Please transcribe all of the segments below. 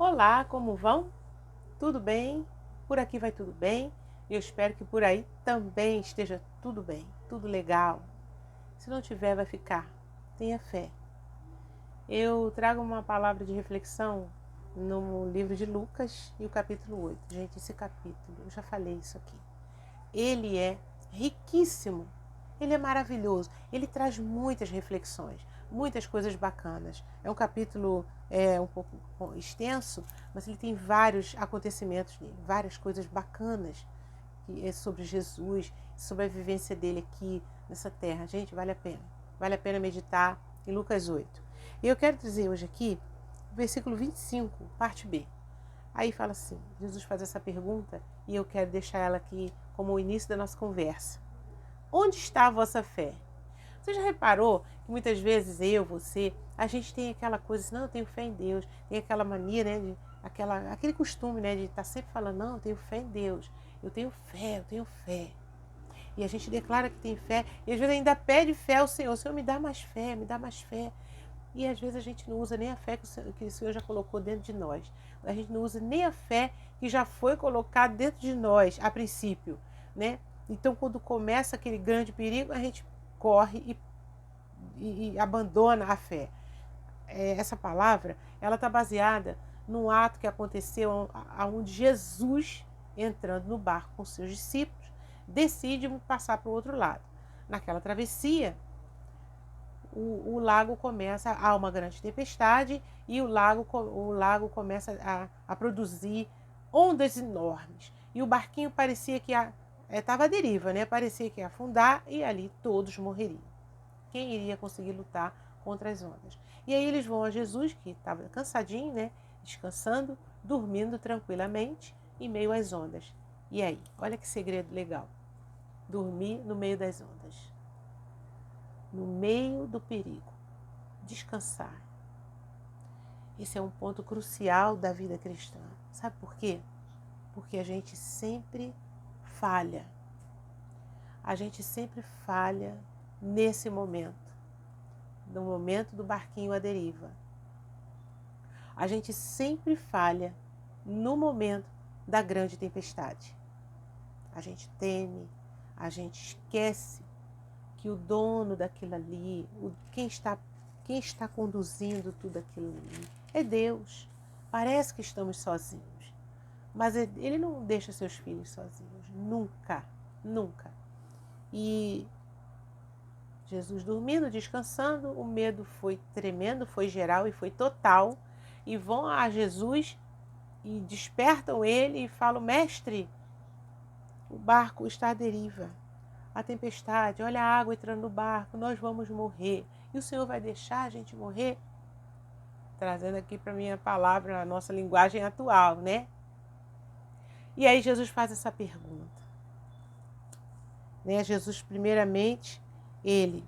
Olá, como vão? Tudo bem? Por aqui vai tudo bem. Eu espero que por aí também esteja tudo bem, tudo legal. Se não tiver, vai ficar. Tenha fé. Eu trago uma palavra de reflexão no livro de Lucas e o capítulo 8. Gente, esse capítulo, eu já falei isso aqui. Ele é riquíssimo. Ele é maravilhoso. Ele traz muitas reflexões, muitas coisas bacanas. É um capítulo um pouco extenso, mas ele tem vários acontecimentos nele, várias coisas bacanas que é sobre Jesus, sobre a vivência dele aqui nessa terra. Gente, vale a pena. Vale a pena meditar em Lucas 8. E eu quero dizer hoje aqui o versículo 25, parte B. Aí fala assim, Jesus faz essa pergunta e eu quero deixar ela aqui como o início da nossa conversa. Onde está a vossa fé? Você já reparou que muitas vezes você, a gente tem aquela coisa assim, não, eu tenho fé em Deus, tem aquela mania, né, aquele costume, né, de estar sempre falando, não, eu tenho fé em Deus, eu tenho fé, eu tenho fé. E a gente declara que tem fé, e às vezes ainda pede fé ao Senhor, Senhor, me dá mais fé, me dá mais fé. E às vezes a gente não usa nem a fé que o Senhor já colocou dentro de nós. A gente não usa nem a fé que já foi colocada dentro de nós, a princípio, né? Então, quando começa aquele grande perigo, a gente corre e abandona a fé. Essa palavra, ela está baseada num ato que aconteceu onde Jesus, entrando no barco com seus discípulos, decide passar para o outro lado. Naquela travessia, o lago começa, há uma grande tempestade e o lago começa a produzir ondas enormes. E o barquinho parecia que estava à deriva, né? Parecia que ia afundar e ali todos morreriam. Quem iria conseguir lutar contra as ondas? E aí eles vão a Jesus, que estava cansadinho, né? Descansando, dormindo tranquilamente em meio às ondas. E aí, olha que segredo legal. Dormir no meio das ondas. No meio do perigo. Descansar. Esse é um ponto crucial da vida cristã. Sabe por quê? Porque a gente sempre falha. A gente sempre falha nesse momento. No momento do barquinho à deriva. A gente sempre falha no momento da grande tempestade. A gente teme, a gente esquece que o dono daquilo ali, quem está conduzindo tudo aquilo ali, é Deus. Parece que estamos sozinhos, mas Ele não deixa seus filhos sozinhos, nunca, nunca. E Jesus dormindo, descansando, o medo foi tremendo, foi geral e foi total. E vão a Jesus e despertam ele e falam, mestre, o barco está à deriva. A tempestade, olha a água entrando no barco, nós vamos morrer. E o Senhor vai deixar a gente morrer? Trazendo aqui para a minha palavra, a nossa linguagem atual, né? E aí Jesus faz essa pergunta. Né? Jesus, primeiramente, ele,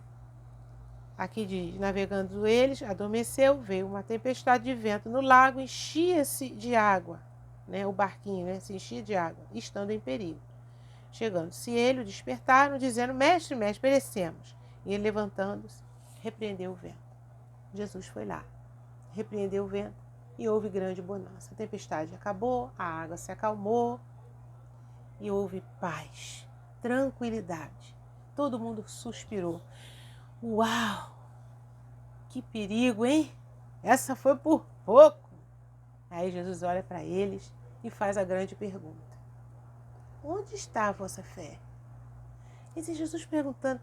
aqui diz, navegando eles, adormeceu, veio uma tempestade de vento no lago, enchia-se de água, né? O barquinho, né? Se enchia de água, estando em perigo. Chegando-se ele, o despertaram, dizendo, mestre, mestre, perecemos. E ele, levantando-se, repreendeu o vento. Jesus foi lá, repreendeu o vento e houve grande bonança. A tempestade acabou, a água se acalmou e houve paz, tranquilidade. Todo mundo suspirou. Uau! Que perigo, hein? Essa foi por pouco. Aí Jesus olha para eles e faz a grande pergunta. Onde está a vossa fé? Esse Jesus perguntando,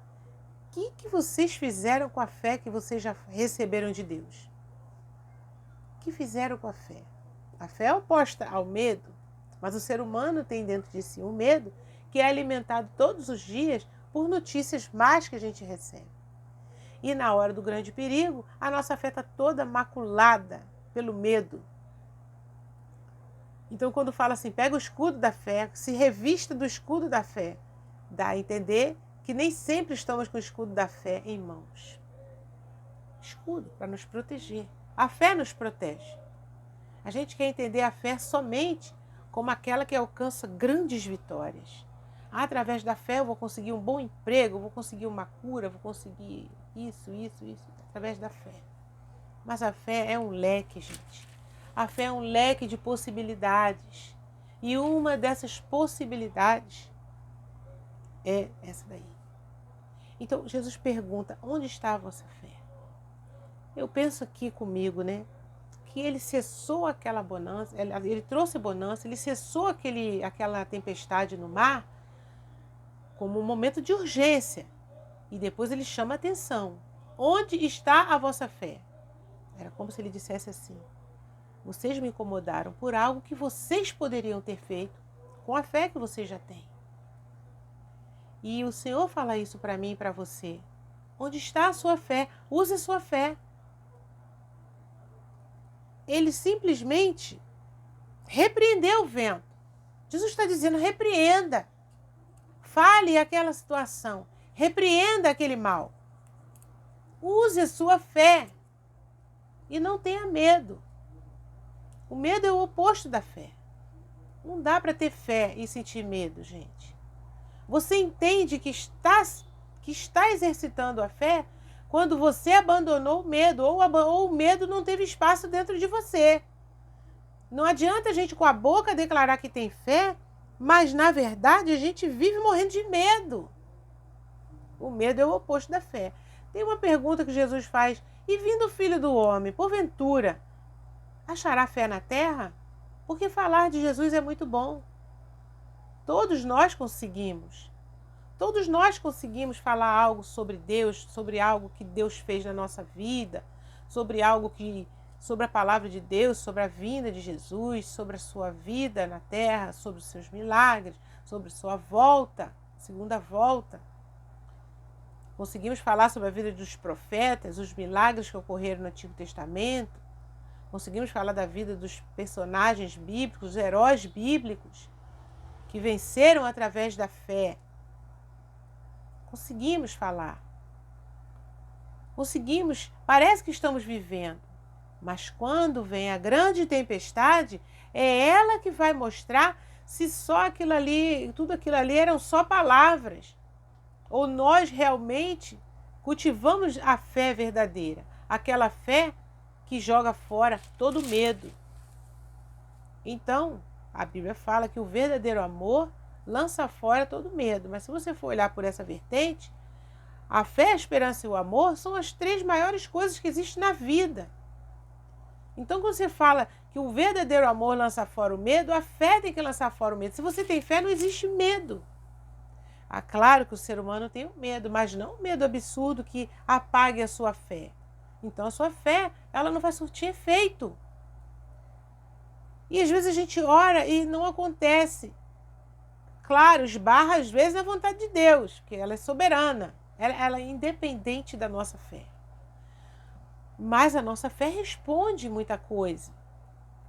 o que vocês fizeram com a fé que vocês já receberam de Deus? O que fizeram com a fé? A fé é oposta ao medo, mas o ser humano tem dentro de si um medo que é alimentado todos os dias por notícias más que a gente recebe. E na hora do grande perigo, a nossa fé está toda maculada pelo medo. Então, quando fala assim, pega o escudo da fé, se revista do escudo da fé, dá a entender que nem sempre estamos com o escudo da fé em mãos. Escudo para nos proteger. A fé nos protege. A gente quer entender a fé somente como aquela que alcança grandes vitórias. Através da fé eu vou conseguir um bom emprego, eu vou conseguir uma cura, eu vou conseguir isso, através da fé. Mas a fé é um leque, gente. A fé é um leque de possibilidades. E uma dessas possibilidades é essa daí. Então, Jesus pergunta, onde está a vossa fé? Eu penso aqui comigo, né? Que ele cessou aquela bonança, ele trouxe bonança, ele cessou aquela tempestade no mar como um momento de urgência. E depois ele chama a atenção. Onde está a vossa fé? Era como se ele dissesse assim, vocês me incomodaram por algo que vocês poderiam ter feito com a fé que vocês já têm. E o Senhor fala isso para mim e para você. Onde está a sua fé? Use a sua fé. Ele simplesmente repreendeu o vento. Jesus está dizendo, repreenda. Fale aquela situação. Repreenda aquele mal. Use a sua fé. E não tenha medo. O medo é o oposto da fé. Não dá para ter fé e sentir medo, gente. Você entende que está exercitando a fé quando você abandonou o medo, ou o medo não teve espaço dentro de você. Não adianta a gente com a boca declarar que tem fé, mas na verdade a gente vive morrendo de medo. O medo é o oposto da fé. Tem uma pergunta que Jesus faz, e vindo o Filho do Homem, porventura, achará fé na terra? Porque falar de Jesus é muito bom. Todos nós conseguimos. Todos nós conseguimos falar algo sobre Deus, sobre algo que Deus fez na nossa vida, sobre a palavra de Deus, sobre a vinda de Jesus, sobre a sua vida na terra, sobre os seus milagres, sobre a sua volta, segunda volta. Conseguimos falar sobre a vida dos profetas, os milagres que ocorreram no Antigo Testamento. Conseguimos falar da vida dos personagens bíblicos, dos heróis bíblicos, que venceram através da fé. Conseguimos falar. Conseguimos, parece que estamos vivendo. Mas quando vem a grande tempestade, é ela que vai mostrar se só aquilo ali, tudo aquilo ali eram só palavras. Ou nós realmente cultivamos a fé verdadeira. Aquela fé que joga fora todo medo. Então, a Bíblia fala que o verdadeiro amor lança fora todo medo. Mas se você for olhar por essa vertente, a fé, a esperança e o amor são as 3 maiores coisas que existem na vida. Então, quando você fala que o verdadeiro amor lança fora o medo, a fé tem que lançar fora o medo. Se você tem fé, não existe medo. Ah, claro que o ser humano tem um medo, mas não um medo absurdo que apague a sua fé. Então, a sua fé, ela não vai surtir efeito. E às vezes a gente ora e não acontece. Claro, esbarra às vezes na vontade de Deus, porque ela é soberana. Ela é independente da nossa fé. Mas a nossa fé responde muita coisa.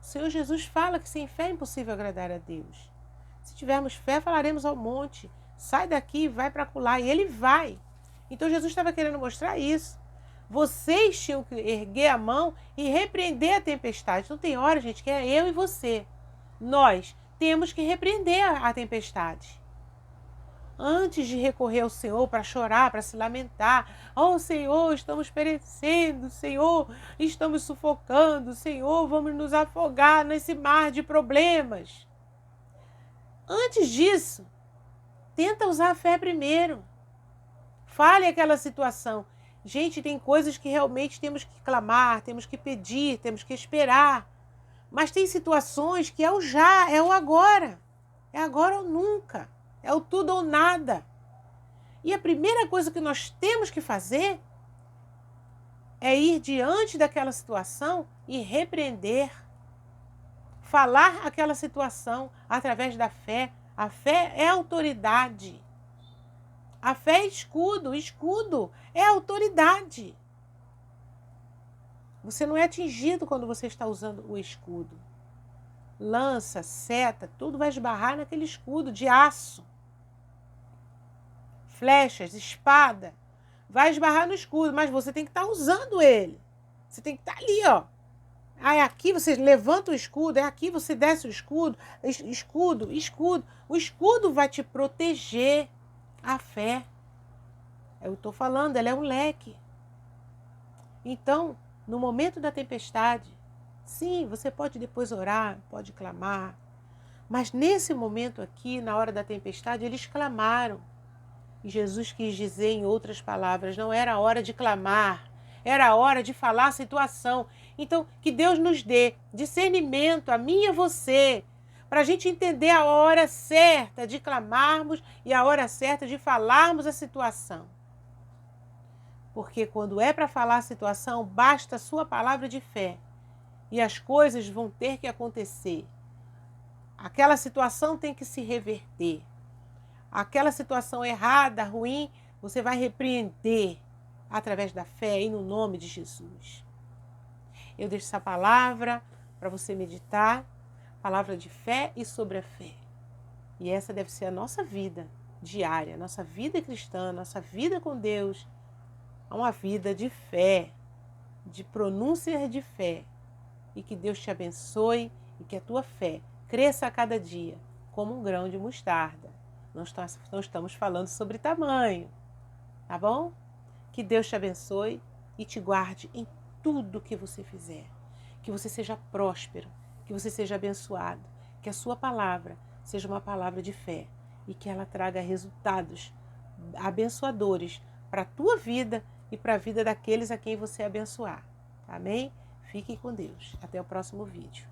O Senhor Jesus fala que sem fé é impossível agradar a Deus. Se tivermos fé, falaremos ao monte, sai daqui, vai para acolá, e ele vai. Então Jesus estava querendo mostrar isso. Vocês tinham que erguer a mão e repreender a tempestade. Não tem hora, gente, que é eu e você. Nós temos que repreender a tempestade. Antes de recorrer ao Senhor para chorar, para se lamentar. Oh, Senhor, estamos perecendo. Senhor, estamos sufocando. Senhor, vamos nos afogar nesse mar de problemas. Antes disso, tenta usar a fé primeiro. Fale aquela situação. Gente, tem coisas que realmente temos que clamar, temos que pedir, temos que esperar. Mas tem situações que é o já, é o agora. É agora ou nunca. É o tudo ou nada. E a primeira coisa que nós temos que fazer é ir diante daquela situação e repreender. Falar aquela situação através da fé. A fé é autoridade. A fé é escudo. Escudo é autoridade. Você não é atingido quando você está usando o escudo. Lança, seta, tudo vai esbarrar naquele escudo de aço. Flechas, espada, vai esbarrar no escudo, mas você tem que estar usando ele. Você tem que estar ali, ó. Aí aqui você levanta o escudo, aí aqui você desce o escudo, escudo, escudo. O escudo vai te proteger. A fé, eu estou falando, ela é um leque. Então, no momento da tempestade, Sim, você pode depois orar, pode clamar. Mas nesse momento aqui, na hora da tempestade, eles clamaram. E Jesus quis dizer em outras palavras, não era a hora de clamar, era a hora de falar a situação. Então, que Deus nos dê discernimento, a mim e a você, para a gente entender a hora certa de clamarmos e a hora certa de falarmos a situação. Porque quando é para falar a situação, basta a sua palavra de fé e as coisas vão ter que acontecer. Aquela situação tem que se reverter. Aquela situação errada, ruim, você vai repreender através da fé e no nome de Jesus. Eu deixo essa palavra para você meditar, palavra de fé e sobre a fé. E essa deve ser a nossa vida diária, nossa vida cristã, nossa vida com Deus. Uma vida de fé, de pronúncia de fé. E que Deus te abençoe e que a tua fé cresça a cada dia como um grão de mostarda. Não estamos falando sobre tamanho, tá bom? Que Deus te abençoe e te guarde em tudo que você fizer. Que você seja próspero, que você seja abençoado, que a sua palavra seja uma palavra de fé e que ela traga resultados abençoadores para a tua vida e para a vida daqueles a quem você abençoar. Amém? Fique com Deus. Até o próximo vídeo.